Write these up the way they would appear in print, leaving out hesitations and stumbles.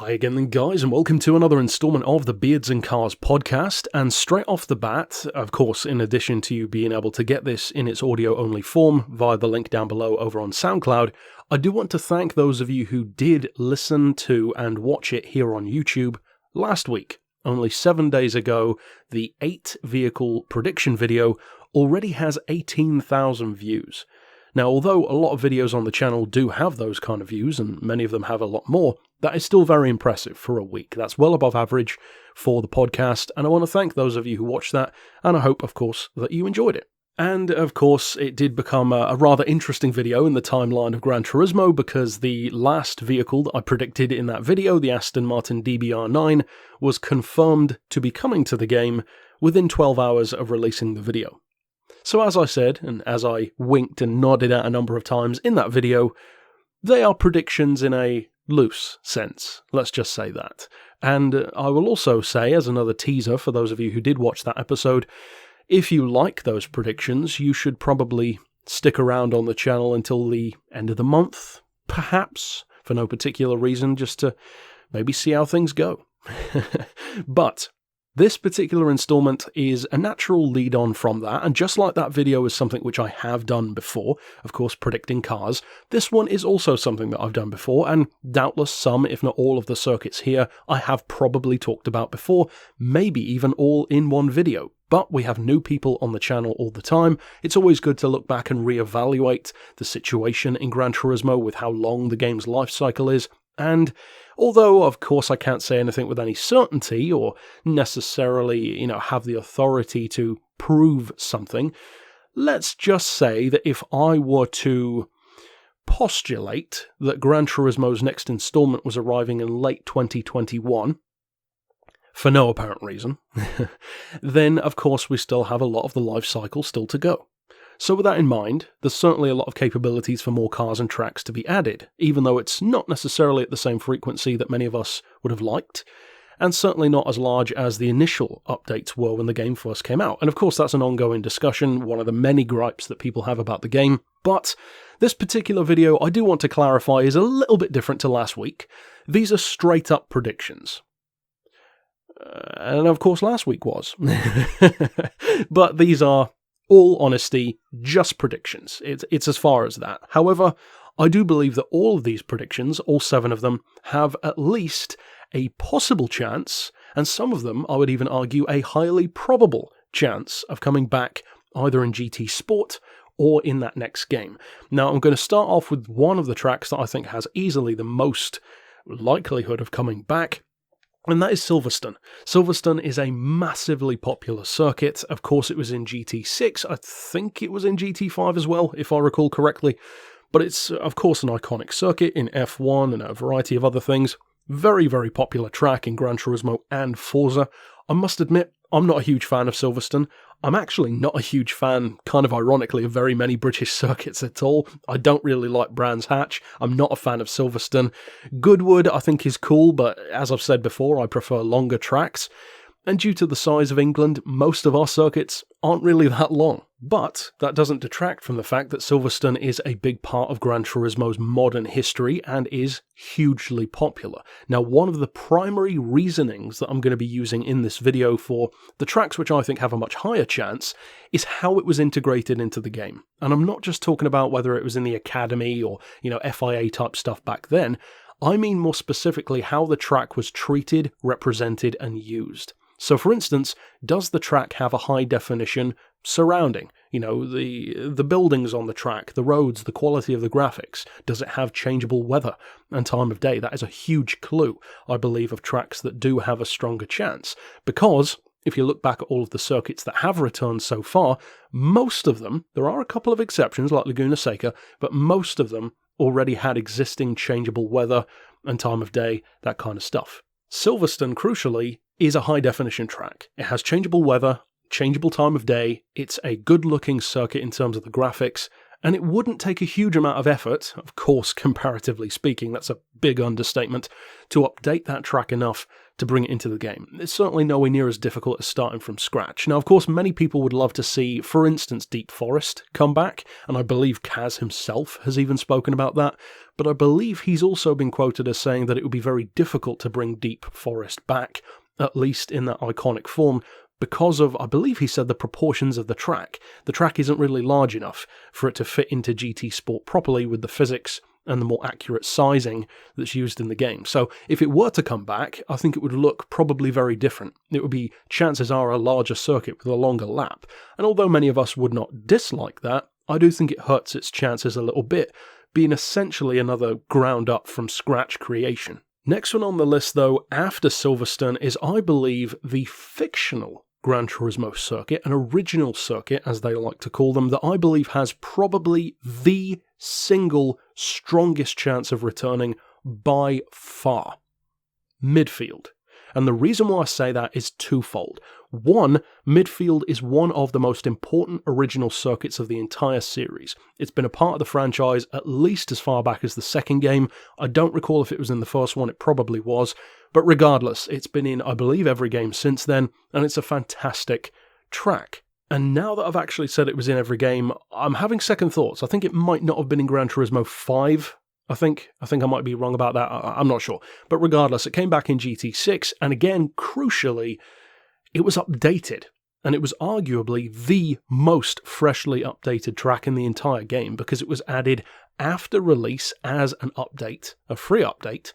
Hi again then guys, and welcome to another installment of the Beards and Cars podcast. And straight off the bat, of course, in addition to you being able to get this in its audio-only form via the link down below over on SoundCloud, I do want to thank those of you who did listen to and watch it here on YouTube last week. Only 7 days ago, the 8-vehicle prediction video already has 18,000 views. Now, although a lot of videos on the channel do have those kind of views, and many of them have a lot more, that is still very impressive for a week. That's well above average for the podcast, and I want to thank those of you who watched that, and I hope, of course, that you enjoyed it. And, of course, it did become a rather interesting video in the timeline of Gran Turismo, because the last vehicle that I predicted in that video, the Aston Martin DBR9, was confirmed to be coming to the game within 12 hours of releasing the video. So as I said, and as I winked and nodded at a number of times in that video, they are predictions in a loose sense, let's just say that. And I will also say, as another teaser for those of you who did watch that episode, if you like those predictions, you should probably stick around on the channel until the end of the month, perhaps, for no particular reason, just to maybe see how things go. But this particular installment is a natural lead-on from that, and just like that video is something which I have done before, of course predicting cars, this one is also something that I've done before, and doubtless some, if not all of the circuits here, I have probably talked about before, maybe even all in one video. But we have new people on the channel all the time. It's always good to look back and reevaluate the situation in Gran Turismo with how long the game's life cycle is. And although, of course, I can't say anything with any certainty or necessarily, have the authority to prove something, let's just say that if I were to postulate that Gran Turismo's next installment was arriving in late 2021, for no apparent reason, then, of course, we still have a lot of the life cycle still to go. So with that in mind, there's certainly a lot of capabilities for more cars and tracks to be added, even though it's not necessarily at the same frequency that many of us would have liked, and certainly not as large as the initial updates were when the game first came out. And of course that's an ongoing discussion, one of the many gripes that people have about the game, but this particular video I do want to clarify is a little bit different to last week. These are straight up predictions. And of course last week was. But these are, all honesty, just predictions. It's as far as that. However, I do believe that all of these predictions, all 7 of them, have at least a possible chance, and some of them, I would even argue, a highly probable chance of coming back either in GT Sport or in that next game. Now, I'm going to start off with one of the tracks that I think has easily the most likelihood of coming back, and that is Silverstone. Silverstone is a massively popular circuit. Of course, it was in GT6. I think it was in GT5 as well, if I recall correctly. But it's, of course, an iconic circuit in F1 and a variety of other things. Very, very popular track in Gran Turismo and Forza. I must admit, I'm not a huge fan of Silverstone. I'm actually not a huge fan, kind of ironically, of very many British circuits at all. I don't really like Brands Hatch. I'm not a fan of Silverstone. Goodwood, I think, is cool, but as I've said before, I prefer longer tracks. And due to the size of England, most of our circuits aren't really that long. But that doesn't detract from the fact that Silverstone is a big part of Gran Turismo's modern history and is hugely popular. Now, one of the primary reasonings that I'm going to be using in this video for the tracks which I think have a much higher chance is how it was integrated into the game. And I'm not just talking about whether it was in the Academy or, FIA type stuff back then. I mean more specifically how the track was treated, represented, and used. So, for instance, does the track have a high-definition surrounding? The buildings on the track, the roads, the quality of the graphics. Does it have changeable weather and time of day? That is a huge clue, I believe, of tracks that do have a stronger chance. Because, if you look back at all of the circuits that have returned so far, most of them, there are a couple of exceptions like Laguna Seca, but most of them already had existing changeable weather and time of day, that kind of stuff. Silverstone, crucially, is a high-definition track. It has changeable weather, changeable time of day, it's a good-looking circuit in terms of the graphics, and it wouldn't take a huge amount of effort, of course, comparatively speaking, that's a big understatement, to update that track enough to bring it into the game. It's certainly nowhere near as difficult as starting from scratch. Now, of course, many people would love to see, for instance, Deep Forest come back, and I believe Kaz himself has even spoken about that, but I believe he's also been quoted as saying that it would be very difficult to bring Deep Forest back, at least in that iconic form, because of, I believe he said, the proportions of the track. The track isn't really large enough for it to fit into GT Sport properly with the physics and the more accurate sizing that's used in the game. So if it were to come back, I think it would look probably very different. It would be, chances are, a larger circuit with a longer lap. And although many of us would not dislike that, I do think it hurts its chances a little bit, being essentially another ground up from scratch creation. Next one on the list, though, after Silverstone, is, I believe, the fictional Gran Turismo circuit, an original circuit, as they like to call them, that I believe has probably the single strongest chance of returning by far. Midfield. And the reason why I say that is twofold. One, Midfield is one of the most important original circuits of the entire series. It's been a part of the franchise at least as far back as the second game. I don't recall if it was in the first one, it probably was. But regardless, it's been in, I believe, every game since then, and it's a fantastic track. And now that I've actually said it was in every game, I'm having second thoughts. I think it might not have been in Gran Turismo 5. I think I might be wrong about that. I'm not sure. But regardless, it came back in GT6, and again, crucially, it was updated. And it was arguably the most freshly updated track in the entire game, because it was added after release as an update, a free update,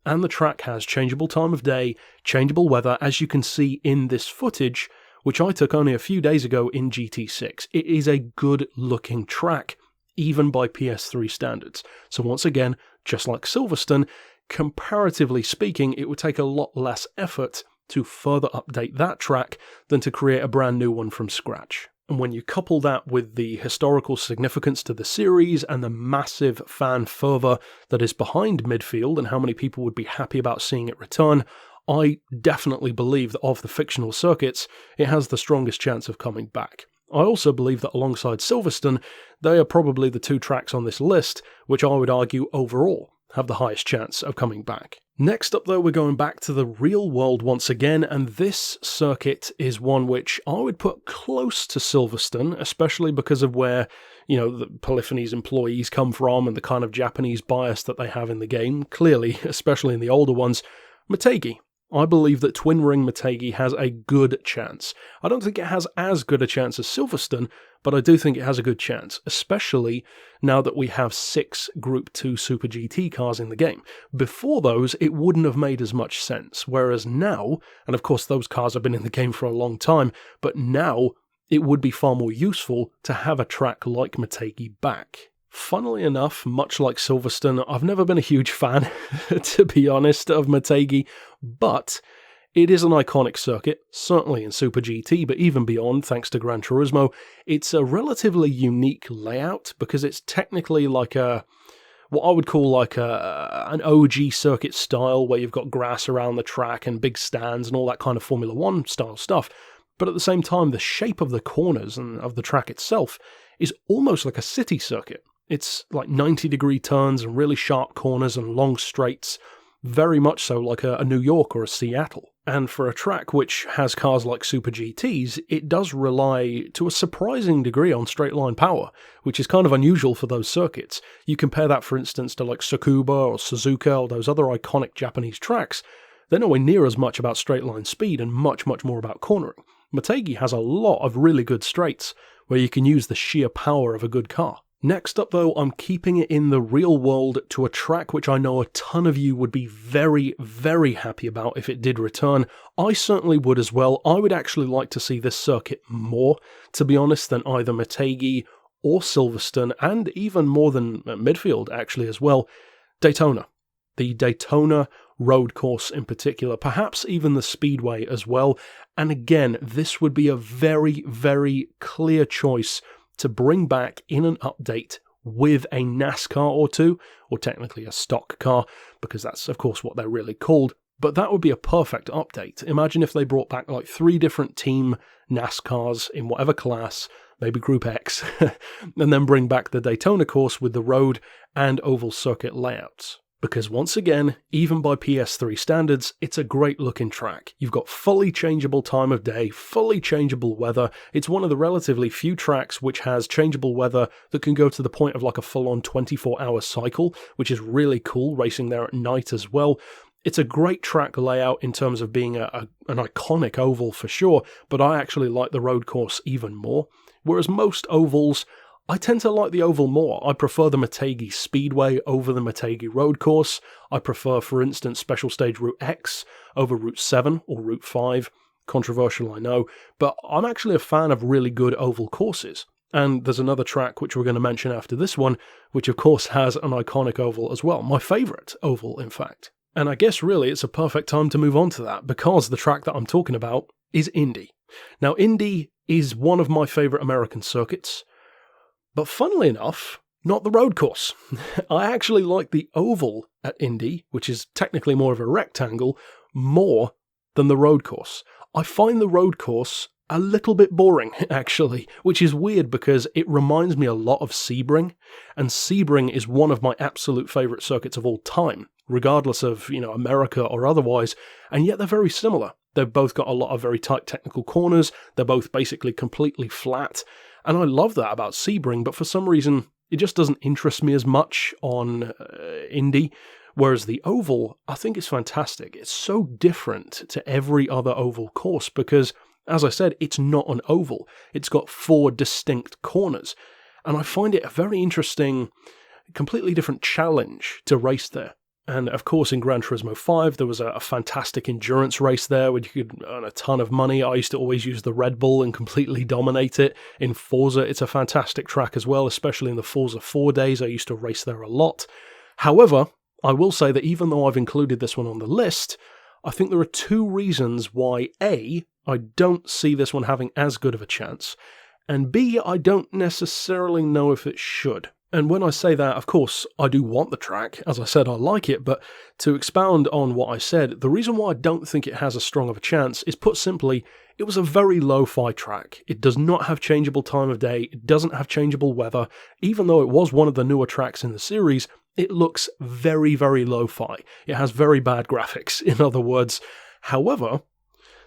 and the track has changeable time of day, changeable weather, as you can see in this footage, which I took only a few days ago in GT6. It is a good-looking track, even by PS3 standards. So once again, just like Silverstone, comparatively speaking, it would take a lot less effort to further update that track than to create a brand new one from scratch. And when you couple that with the historical significance to the series and the massive fan fervour that is behind Midfield and how many people would be happy about seeing it return, I definitely believe that of the fictional circuits, it has the strongest chance of coming back. I also believe that alongside Silverstone, they are probably the two tracks on this list which I would argue overall have the highest chance of coming back. Next up, though, we're going back to the real world once again, and this circuit is one which I would put close to Silverstone, especially because of where, the Polyphony's employees come from and the kind of Japanese bias that they have in the game. Clearly, especially in the older ones, Motegi. I believe that Twin Ring Motegi has a good chance. I don't think it has as good a chance as Silverstone, but I do think it has a good chance, especially now that we have 6 Group 2 Super GT cars in the game. Before those, it wouldn't have made as much sense, whereas now, and of course those cars have been in the game for a long time, but now it would be far more useful to have a track like Motegi back. Funnily enough, much like Silverstone, I've never been a huge fan, to be honest, of Motegi, but it is an iconic circuit, certainly in Super GT, but even beyond, thanks to Gran Turismo. It's a relatively unique layout, because it's technically like what I would call like an OG circuit style, where you've got grass around the track and big stands and all that kind of Formula 1 style stuff. But at the same time, the shape of the corners and of the track itself is almost like a city circuit. It's like 90-degree turns and really sharp corners and long straights, very much so like a New York or a Seattle. And for a track which has cars like Super GTs, it does rely to a surprising degree on straight-line power, which is kind of unusual for those circuits. You compare that, for instance, to like Tsukuba or Suzuka or those other iconic Japanese tracks, they're nowhere near as much about straight-line speed and much, much more about cornering. Motegi has a lot of really good straights, where you can use the sheer power of a good car. Next up, though, I'm keeping it in the real world to a track which I know a ton of you would be very, very happy about if it did return. I certainly would as well. I would actually like to see this circuit more, to be honest, than either Motegi or Silverstone, and even more than Midfield, actually, as well. Daytona. The Daytona road course in particular, perhaps even the Speedway as well. And again, this would be a very, very clear choice to bring back in an update with a NASCAR or two, or technically a stock car, because that's of course what they're really called, but that would be a perfect update. Imagine if they brought back like 3 different team NASCARs in whatever class, maybe Group X, and then bring back the Daytona course with the road and oval circuit layouts. Because once again, even by PS3 standards, it's a great looking track. You've got fully changeable time of day, fully changeable weather. It's one of the relatively few tracks which has changeable weather that can go to the point of like a full-on 24-hour cycle, which is really cool, racing there at night as well. It's a great track layout in terms of being an iconic oval for sure, but I actually like the road course even more. Whereas most ovals, I tend to like the oval more. I prefer the Motegi Speedway over the Motegi Road Course. I prefer, for instance, Special Stage Route X over Route 7 or Route 5. Controversial, I know, but I'm actually a fan of really good oval courses. And there's another track which we're going to mention after this one, which of course has an iconic oval as well. My favourite oval, in fact. And I guess really it's a perfect time to move on to that, because the track that I'm talking about is Indy. Now, Indy is one of my favourite American circuits. But funnily enough, not the road course. I actually like the oval at Indy, which is technically more of a rectangle, more than the road course. I find the road course a little bit boring, actually, which is weird because it reminds me a lot of Sebring, and Sebring is one of my absolute favourite circuits of all time, regardless of, America or otherwise, and yet they're very similar. They've both got a lot of very tight technical corners, they're both basically completely flat, and I love that about Sebring, but for some reason, it just doesn't interest me as much on Indy, whereas the oval, I think is fantastic. It's so different to every other oval course because, as I said, it's not an oval. It's got 4 distinct corners, and I find it a very interesting, completely different challenge to race there. And of course, in Gran Turismo 5, there was a fantastic endurance race there where you could earn a ton of money. I used to always use the Red Bull and completely dominate it. In Forza, it's a fantastic track as well, especially in the Forza 4 days. I used to race there a lot. However, I will say that even though I've included this one on the list, I think there are 2 reasons why A, I don't see this one having as good of a chance, and B, I don't necessarily know if it should. And when I say that, of course, I do want the track. As I said, I like it, but to expound on what I said, the reason why I don't think it has as strong of a chance is, put simply, it was a very lo-fi track. It does not have changeable time of day, it doesn't have changeable weather. Even though it was one of the newer tracks in the series, it looks very, very lo-fi. It has very bad graphics, in other words. However,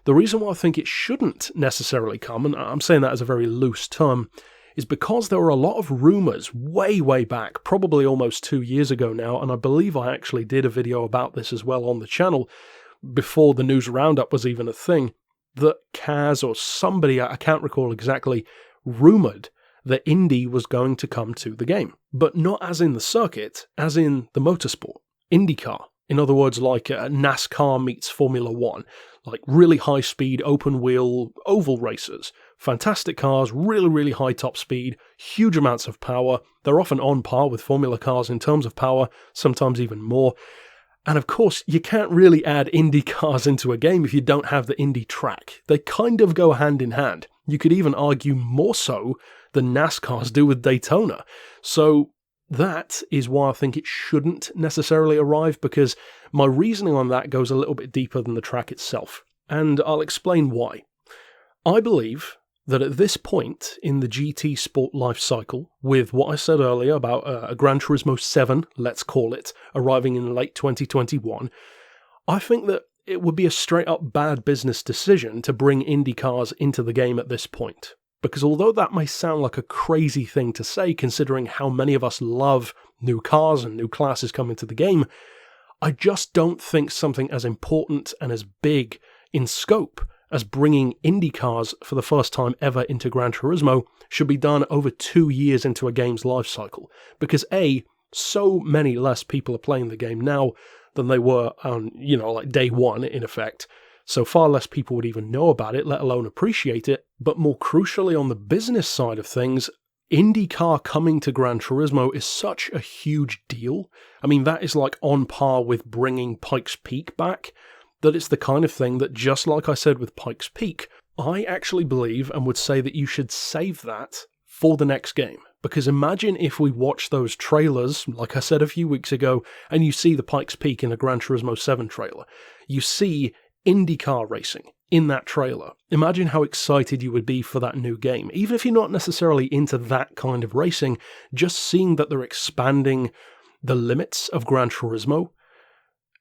the reason why I think it shouldn't necessarily come, and I'm saying that as a very loose term, is because there were a lot of rumours way, way back, probably almost 2 years ago now, and I believe I actually did a video about this as well on the channel, before the news roundup was even a thing, that Kaz or somebody, I can't recall exactly, rumoured that Indy was going to come to the game. But not as in the circuit, as in the motorsport. IndyCar. In other words, like NASCAR meets Formula 1. Like really high-speed, open-wheel, oval racers. Fantastic cars, really, really high top speed, huge amounts of power. They're often on par with Formula cars in terms of power, sometimes even more. And of course, you can't really add Indy cars into a game if you don't have the Indy track. They kind of go hand in hand. You could even argue more so than NASCARs do with Daytona. So that is why I think it shouldn't necessarily arrive, because my reasoning on that goes a little bit deeper than the track itself. And I'll explain why. I believe that at this point in the GT Sport life cycle, with what I said earlier about a Gran Turismo 7, let's call it, arriving in late 2021, I think that it would be a straight-up bad business decision to bring Indy cars into the game at this point. Because although that may sound like a crazy thing to say, considering how many of us love new cars and new classes coming to the game, I just don't think something as important and as big in scope as bringing Indy cars for the first time ever into Gran Turismo should be done over 2 years into a game's life cycle. Because A, so many less people are playing the game now than they were on, like day one, in effect. So far less people would even know about it, let alone appreciate it. But more crucially, on the business side of things, IndyCar coming to Gran Turismo is such a huge deal. I mean, that is like on par with bringing Pikes Peak back, that it's the kind of thing that, just like I said with Pikes Peak, I actually believe and would say that you should save that for the next game. Because imagine if we watch those trailers, like I said a few weeks ago, and you see the Pikes Peak in a Gran Turismo 7 trailer. You see IndyCar racing in that trailer. Imagine how excited you would be for that new game. Even if you're not necessarily into that kind of racing, just seeing that they're expanding the limits of Gran Turismo,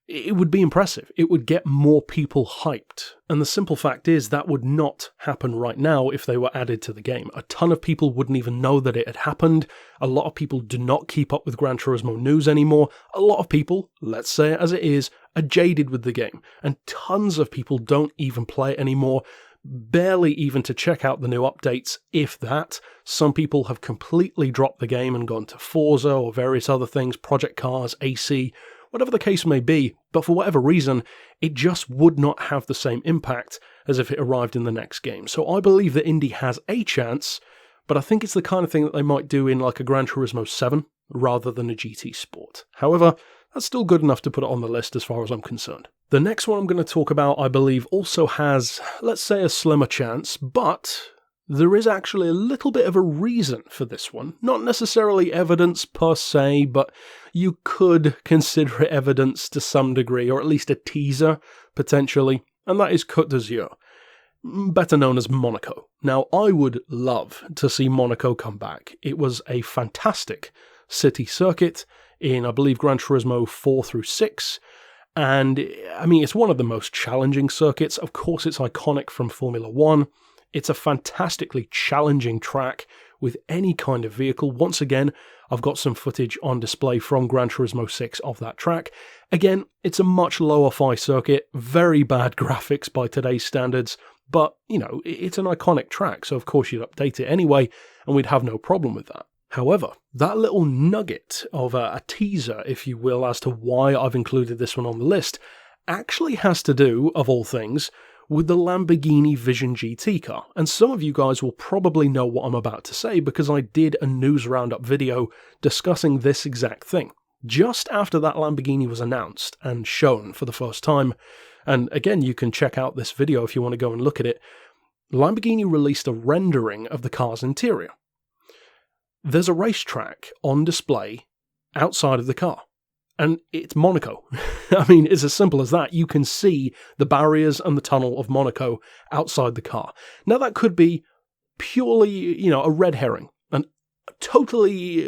it would be impressive. It would get more people hyped. And the simple fact is that would not happen right now if they were added to the game. A ton of people wouldn't even know that it had happened. A lot of people do not keep up with Gran Turismo news anymore. A lot of people, let's say it as it is, are jaded with the game. And tons of people don't even play it anymore. Barely even to check out the new updates, if that. Some people have completely dropped the game and gone to Forza or various other things, Project Cars, AC, whatever the case may be, but for whatever reason, it just would not have the same impact as if it arrived in the next game. So I believe that Indy has a chance, but I think it's the kind of thing that they might do in like a Gran Turismo 7 rather than a GT Sport. However, that's still good enough to put it on the list as far as I'm concerned. The next one I'm going to talk about, I believe, also has, let's say, a slimmer chance, but there is actually a little bit of a reason for this one. Not necessarily evidence per se, but you could consider it evidence to some degree, or at least a teaser, potentially, and that is Côte d'Azur, better known as Monaco. Now, I would love to see Monaco come back. It was a fantastic city circuit in, I believe, Gran Turismo 4 through 6, and, I mean, it's one of the most challenging circuits. Of course, it's iconic from Formula 1. It's a fantastically challenging track with any kind of vehicle. Once again, I've got some footage on display from Gran Turismo 6 of that track. Again, it's a much lower fi circuit, very bad graphics by today's standards, but, you know, it's an iconic track, so of course you'd update it anyway, and we'd have no problem with that. However, that little nugget of a teaser, if you will, as to why I've included this one on the list, actually has to do, of all things, with the Lamborghini Vision GT car. And some of you guys will probably know what I'm about to say because I did a news roundup video discussing this exact thing. Just after that Lamborghini was announced and shown for the first time, and again, you can check out this video if you want to go and look at it, Lamborghini released a rendering of the car's interior. There's a racetrack on display outside of the car. And it's Monaco. I mean, it's as simple as that. You can see the barriers and the tunnel of Monaco outside the car. Now, that could be purely, you know, a red herring, an totally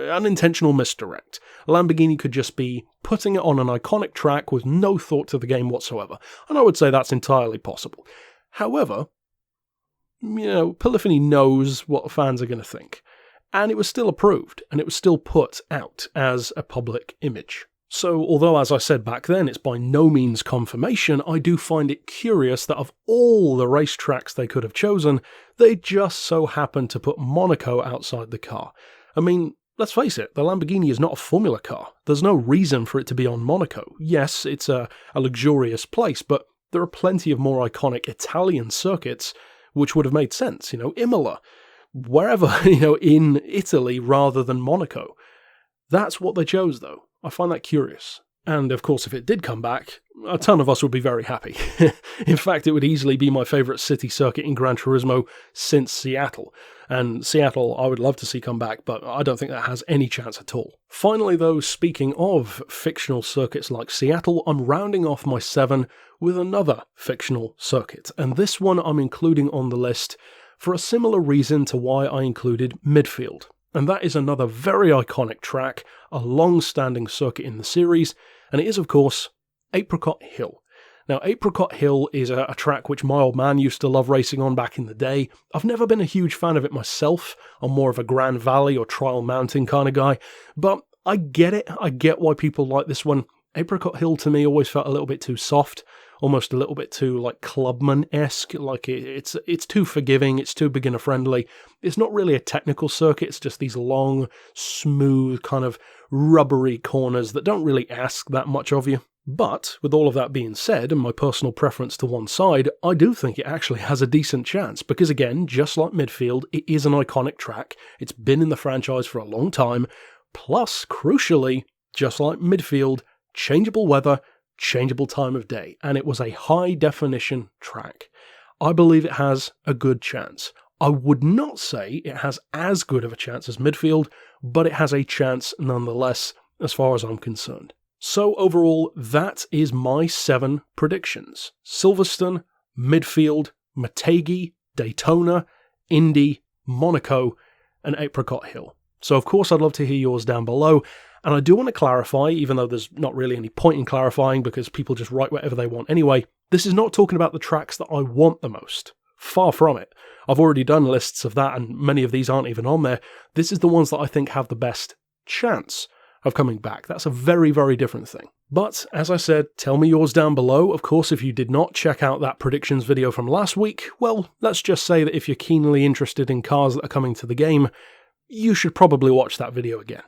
unintentional misdirect. Lamborghini could just be putting it on an iconic track with no thought to the game whatsoever. And I would say that's entirely possible. However, you know, Polyphony knows what fans are going to think. And it was still approved, and it was still put out as a public image. So, although as I said back then, it's by no means confirmation, I do find it curious that of all the racetracks they could have chosen, they just so happened to put Monaco outside the car. I mean, let's face it, the Lamborghini is not a Formula car. There's no reason for it to be on Monaco. Yes, it's a luxurious place, but there are plenty of more iconic Italian circuits which would have made sense, you know, Imola, wherever, you know, in Italy rather than Monaco. That's what they chose, though. I find that curious. And, of course, if it did come back, a ton of us would be very happy. In fact, it would easily be my favourite city circuit in Gran Turismo since Seattle. And Seattle, I would love to see come back, but I don't think that has any chance at all. Finally, though, speaking of fictional circuits like Seattle, I'm rounding off my 7 with another fictional circuit. And this one I'm including on the list for a similar reason to why I included Midfield. And that is another very iconic track, a long-standing circuit in the series, and it is, of course, Apricot Hill. Now, Apricot Hill is a track which my old man used to love racing on back in the day. I've never been a huge fan of it myself. I'm more of a Grand Valley or Trial Mountain kind of guy, but I get it. I get why people like this one. Apricot Hill, to me, always felt a little bit too soft. Almost a little bit too, like, Clubman-esque, like it's too forgiving, it's too beginner-friendly. It's not really a technical circuit, it's just these long, smooth, kind of rubbery corners that don't really ask that much of you. But, with all of that being said, and my personal preference to one side, I do think it actually has a decent chance, because again, just like Midfield, it is an iconic track, it's been in the franchise for a long time, plus, crucially, just like Midfield, changeable weather, changeable time of day, and it was a high-definition track. I believe it has a good chance. I would not say it has as good of a chance as Midfield, but it has a chance nonetheless, as far as I'm concerned. So overall, that is my 7 predictions. Silverstone, Midfield, Motegi, Daytona, Indy, Monaco, and Apricot Hill. So of course I'd love to hear yours down below, And I do want to clarify, even though there's not really any point in clarifying because people just write whatever they want anyway, this is not talking about the tracks that I want the most. Far from it. I've already done lists of that and many of these aren't even on there. This is the ones that I think have the best chance of coming back. That's a very, very different thing. But, as I said, tell me yours down below. Of course, if you did not check out that predictions video from last week, well, let's just say that if you're keenly interested in cars that are coming to the game, you should probably watch that video again.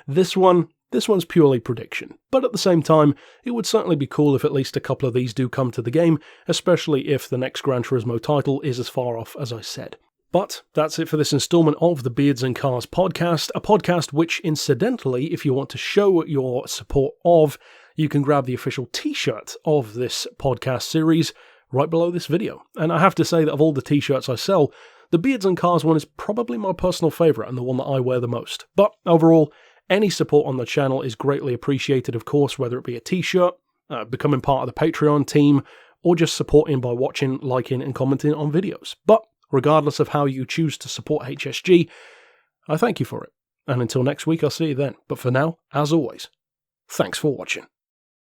This one's purely prediction, but at the same time, it would certainly be cool if at least a couple of these do come to the game, especially if the next Gran Turismo title is as far off as I said. But that's it for this installment of the Beards and Cars podcast, a podcast which, incidentally, if you want to show your support of, you can grab the official t-shirt of this podcast series right below this video. And I have to say that of all the t-shirts I sell, the Beards and Cars one is probably my personal favourite and the one that I wear the most. But overall, any support on the channel is greatly appreciated, of course, whether it be a t-shirt, becoming part of the Patreon team, or just supporting by watching, liking, and commenting on videos. But regardless of how you choose to support HSG, I thank you for it. And until next week, I'll see you then. But for now, as always, thanks for watching.